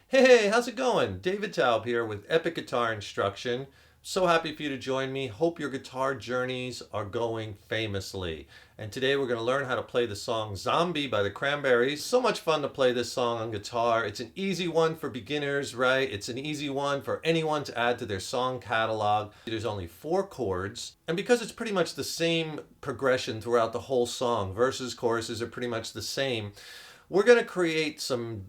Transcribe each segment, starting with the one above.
Hey, how's it going? David Taub here with Epic Guitar Instruction. So happy for you to join me. Hope your guitar journeys are going famously. And today we're going to learn how to play the song Zombie by the Cranberries. So much fun to play this song on guitar. It's an easy one for beginners, right? It's an easy one for anyone to add to their song catalog. There's only 4 chords. And because it's pretty much the same progression throughout the whole song, verses, choruses are pretty much the same, we're going to create some,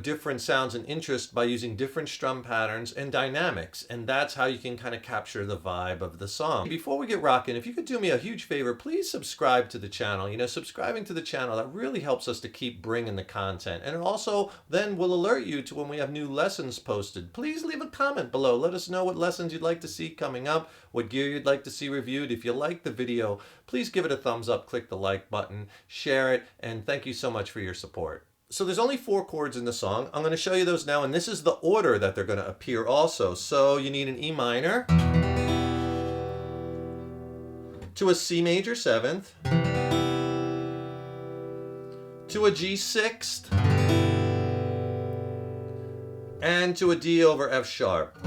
different sounds and interest by using different strum patterns and dynamics. And that's how you can kind of capture the vibe of the song. Before we get rocking, if you could do me a huge favor, please subscribe to the channel. Subscribing to the channel, that really helps us to keep bringing the content. And it also then will alert you to when we have new lessons posted. Please leave a comment below. Let us know what lessons you'd like to see coming up, what gear you'd like to see reviewed. If you like the video, please give it a thumbs up, click the like button, share it, and thank you so much for your support. So there's only 4 chords in the song. I'm going to show you those now, and this is the order that they're going to appear also. So you need an E minor to a C major 7th to a G 6th and to a D over F sharp.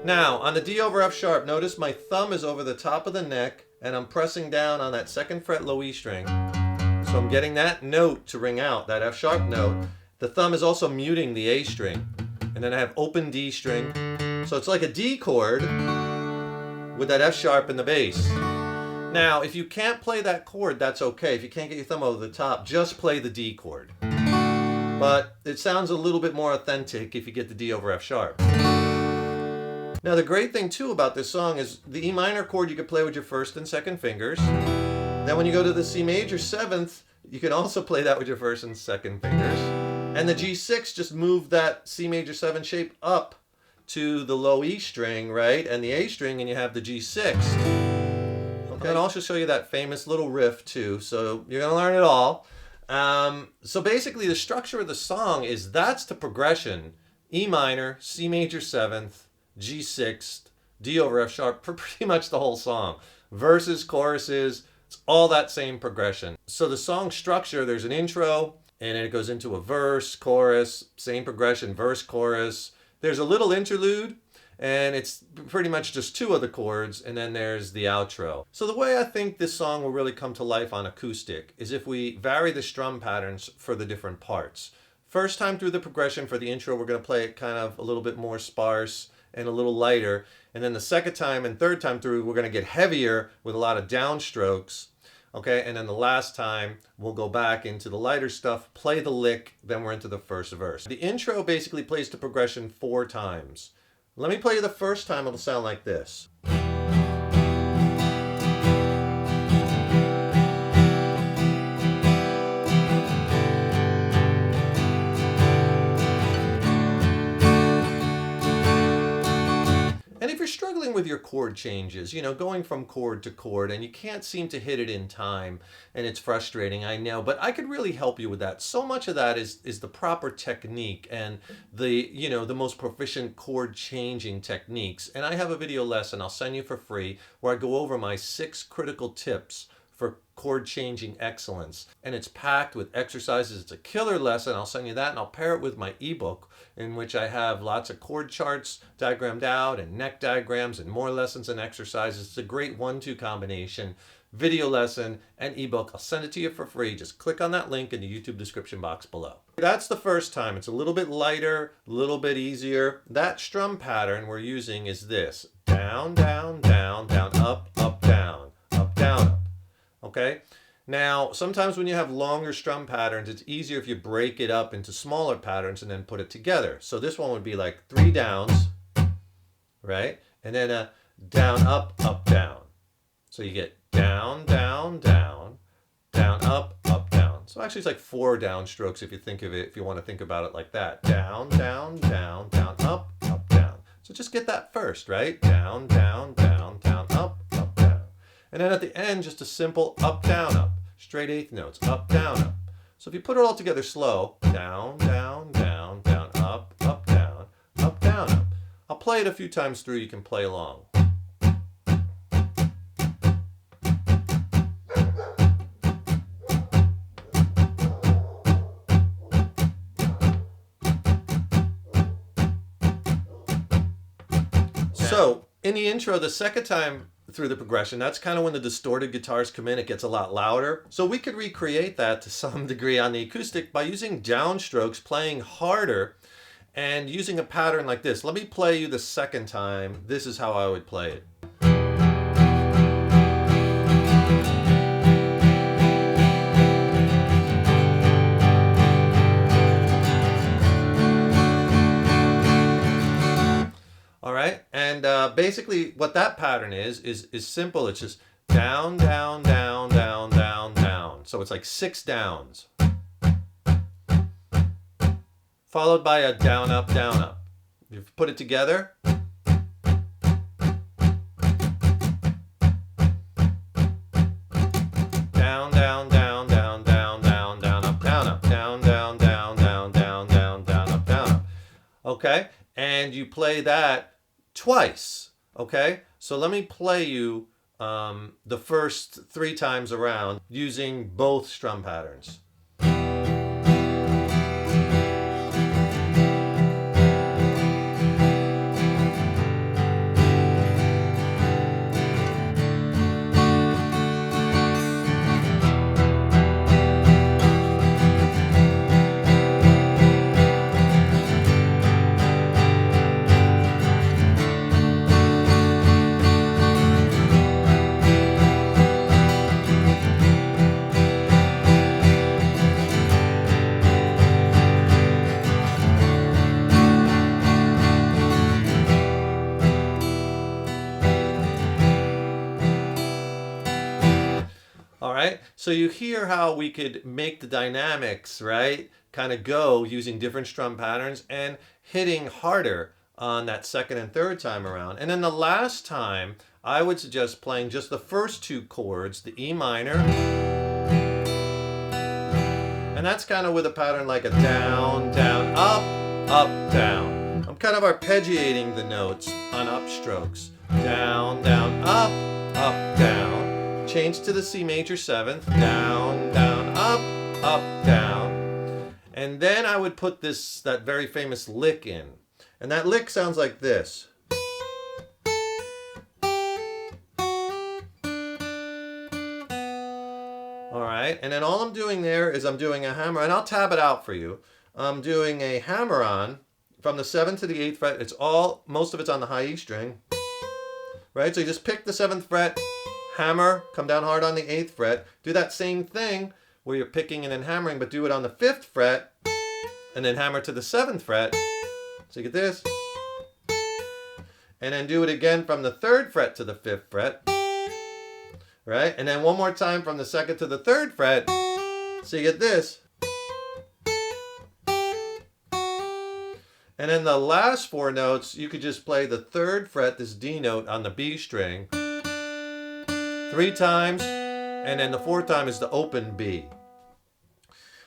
Now on the D over F sharp, notice my thumb is over the top of the neck and I'm pressing down on that 2nd fret low E string. So I'm getting that note to ring out, that F sharp note. The thumb is also muting the A string. And then I have open D string. So it's like a D chord with that F sharp in the bass. Now, if you can't play that chord, that's okay. If you can't get your thumb over the top, just play the D chord. But it sounds a little bit more authentic if you get the D over F sharp. Now, the great thing too about this song is the E minor chord you can play with your 1st and 2nd fingers. Then when you go to the C major 7th, you can also play that with your 1st and 2nd fingers. And the G6, just move that C major 7 shape up to the low E string, right? And the A string, and you have the G6. Okay. And I'll also show you that famous little riff too, so you're gonna learn it all. So basically the structure of the song is that's the progression. E minor, C major 7th, G6th, D over F sharp for pretty much the whole song. Verses, choruses, it's all that same progression. So the song structure, there's an intro, and then it goes into a verse, chorus, same progression, verse, chorus. There's a little interlude, and it's pretty much just 2 of the chords, and then there's the outro. So the way I think this song will really come to life on acoustic is if we vary the strum patterns for the different parts. First time through the progression for the intro, we're going to play it kind of a little bit more sparse and a little lighter. And then the 2nd time and 3rd time through, we're going to get heavier with a lot of downstrokes. Okay, and then the last time, we'll go back into the lighter stuff, play the lick, then we're into the 1st verse. The intro basically plays the progression 4 times. Let me play you the 1st time, it'll sound like this. If you're struggling with your chord changes, going from chord to chord, and you can't seem to hit it in time, and it's frustrating, I know, but I could really help you with that. So much of that is the proper technique and the most proficient chord changing techniques. And I have a video lesson I'll send you for free where I go over my 6 critical tips for chord changing excellence, and it's packed with exercises. It's a killer lesson. I'll send you that, and I'll pair it with my ebook in which I have lots of chord charts diagrammed out and neck diagrams and more lessons and exercises. It's a great 1-2 combination, video lesson and ebook. I'll send it to you for free. Just click on that link in the YouTube description box below. That's the 1st time. It's a little bit lighter, a little bit easier. That strum pattern we're using is this: down, down, down, down, up, up, down, up, down, up. Okay? Now, sometimes when you have longer strum patterns, it's easier if you break it up into smaller patterns and then put it together. So this one would be like 3 downs, right? And then a down, up, down. So you get down, down, down, down, up, down. So actually it's like 4 downstrokes if you think of it, if you want to think about it like that. Down, down, down, down, up, down. So just get that first, right? Down, down, down, down, up, down. And then at the end, just a simple up, down, straight 8th notes, up, down. So if you put it all together slow, down, down, down, down, up, down, up, down. I'll play it a few times through, you can play along. So in the intro, the second time through the progression, that's kind of when the distorted guitars come in. It gets a lot louder. So we could recreate that to some degree on the acoustic by using downstrokes, playing harder, and using a pattern like this. Let me play you the second time. This is how I would play it. All right, and basically what that pattern is simple. It's just down, down, down, down, down, down. So it's like 6 downs, followed by a down, up, down, up. You put it together. Down, down, down, down, down, down, down, up, down, up, down, down, down, down, down, down, down, up, down, up. Okay, and you play that twice. Okay, so let me play you the first 3 times around using both strum patterns. All right, so you hear how we could make the dynamics, right, kind of go using different strum patterns and hitting harder on that second and third time around. And then the last time, I would suggest playing just the first 2 chords, the E minor, and that's kind of with a pattern like a down, down, up, down. I'm kind of arpeggiating the notes on upstrokes. Down, down, up, down. Change to the C major 7th, down, down, up, down. And then I would put that very famous lick in. And that lick sounds like this. All right, and then all I'm doing there is I'm doing a hammer, and I'll tab it out for you. I'm doing a hammer on from the 7th to the 8th fret. Most of it's on the high E string, right? So you just pick the 7th fret, hammer, come down hard on the 8th fret. Do that same thing where you're picking and then hammering, but do it on the 5th fret and then hammer to the 7th fret. So you get this. And then do it again from the 3rd fret to the 5th fret. Right? And then one more time from the 2nd to the 3rd fret. So you get this. And then the last 4 notes, you could just play the 3rd fret, this D note on the B string, 3 times, and then the 4th time is the open B.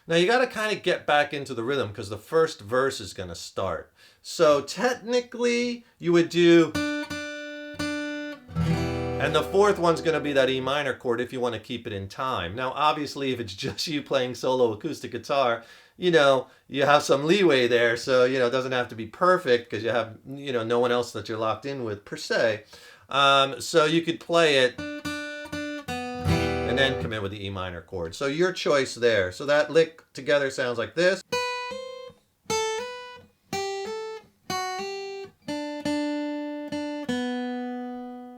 Now you got to kind of get back into the rhythm because the first verse is going to start. So technically you would do, and the 4th one's going to be that E minor chord if you want to keep it in time. Now obviously if it's just you playing solo acoustic guitar, you have some leeway there, so it doesn't have to be perfect because you have no one else that you're locked in with per se. So you could play it and then come in with the E minor chord. So your choice there. So that lick together sounds like this.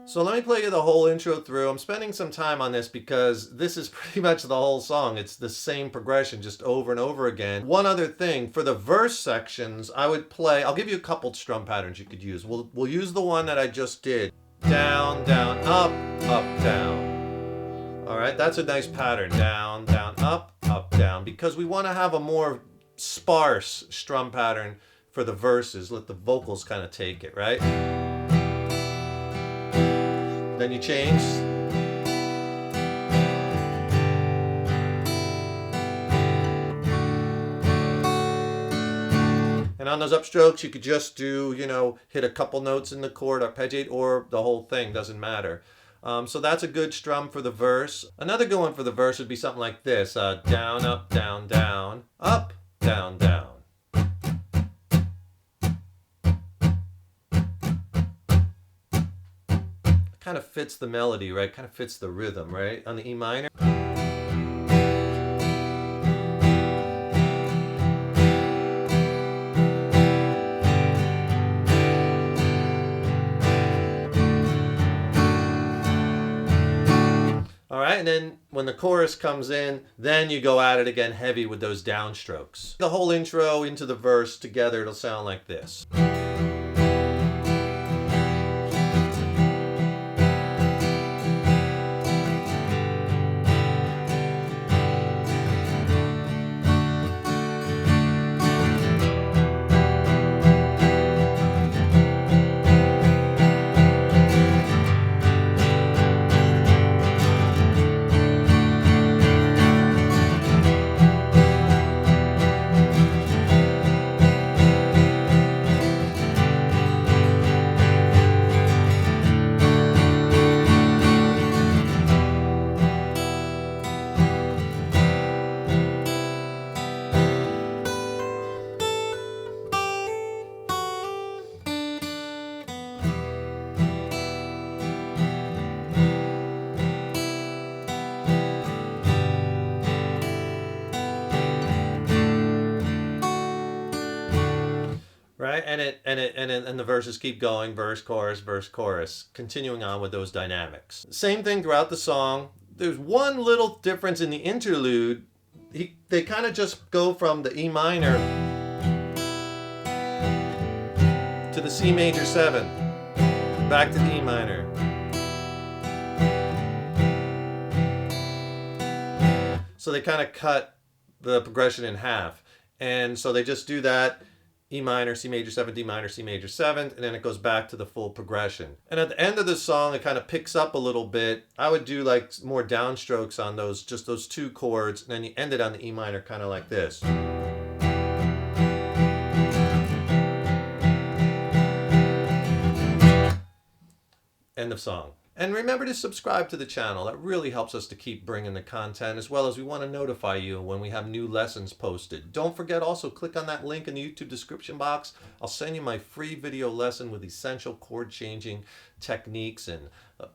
So let me play you the whole intro through. I'm spending some time on this because this is pretty much the whole song. It's the same progression just over and over again. One other thing, for the verse sections, I'll give you a couple strum patterns you could use. We'll use the one that I just did. Down, down, up, down. All right, that's a nice pattern. Down, down, up, down. Because we want to have a more sparse strum pattern for the verses. Let the vocals kind of take it, right? Then you change. And on those upstrokes, you could just do, hit a couple notes in the chord, arpeggiate, or the whole thing, doesn't matter. So that's a good strum for the verse. Another good one for the verse would be something like this. Down, up, down, down, up, down, down. kind of fits the melody, right? Kind of fits the rhythm, right? On the E minor. All right, and then when the chorus comes in, then you go at it again heavy with those downstrokes. The whole intro into the verse together, it'll sound like this. Right, and the verses keep going, verse, chorus, continuing on with those dynamics. Same thing throughout the song. There's one little difference in the interlude. They kind of just go from the E minor to the C major 7, back to the E minor. So they kind of cut the progression in half, and so they just do that. E minor, C major 7, D minor, C major 7, and then it goes back to the full progression. And at the end of the song, it kind of picks up a little bit. I would do like more downstrokes on those, just those two chords, and then you end it on the E minor kind of like this. End of song. And remember to subscribe to the channel. That really helps us to keep bringing the content, as well as we want to notify you when we have new lessons posted. Don't forget also, click on that link in the YouTube description box. I'll send you my free video lesson with essential chord changing techniques and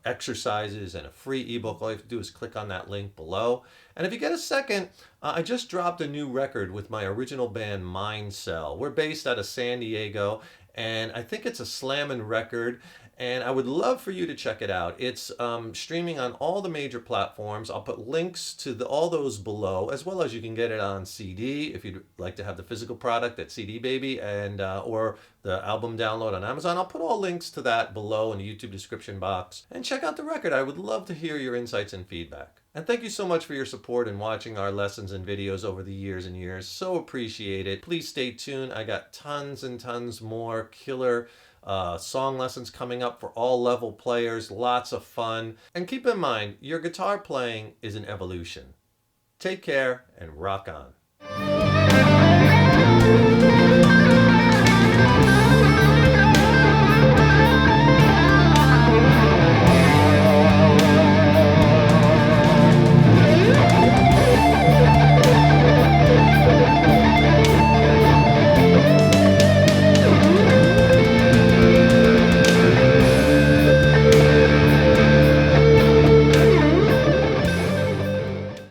exercises and a free ebook. All you have to do is click on that link below. And if you get a second, I just dropped a new record with my original band Mind Cell. We're based out of San Diego, and I think it's a slammin' record. And I would love for you to check it out. It's streaming on all the major platforms. I'll put links to all those below, as well as you can get it on CD if you'd like to have the physical product at CD Baby, and or the album download on Amazon. I'll put all links to that below in the YouTube description box. And check out the record. I would love to hear your insights and feedback. And thank you so much for your support in watching our lessons and videos over the years and years. So appreciate it. Please stay tuned. I got tons and tons more killer song lessons coming up for all level players. Lots of fun. And keep in mind, your guitar playing is an evolution. Take care and rock on.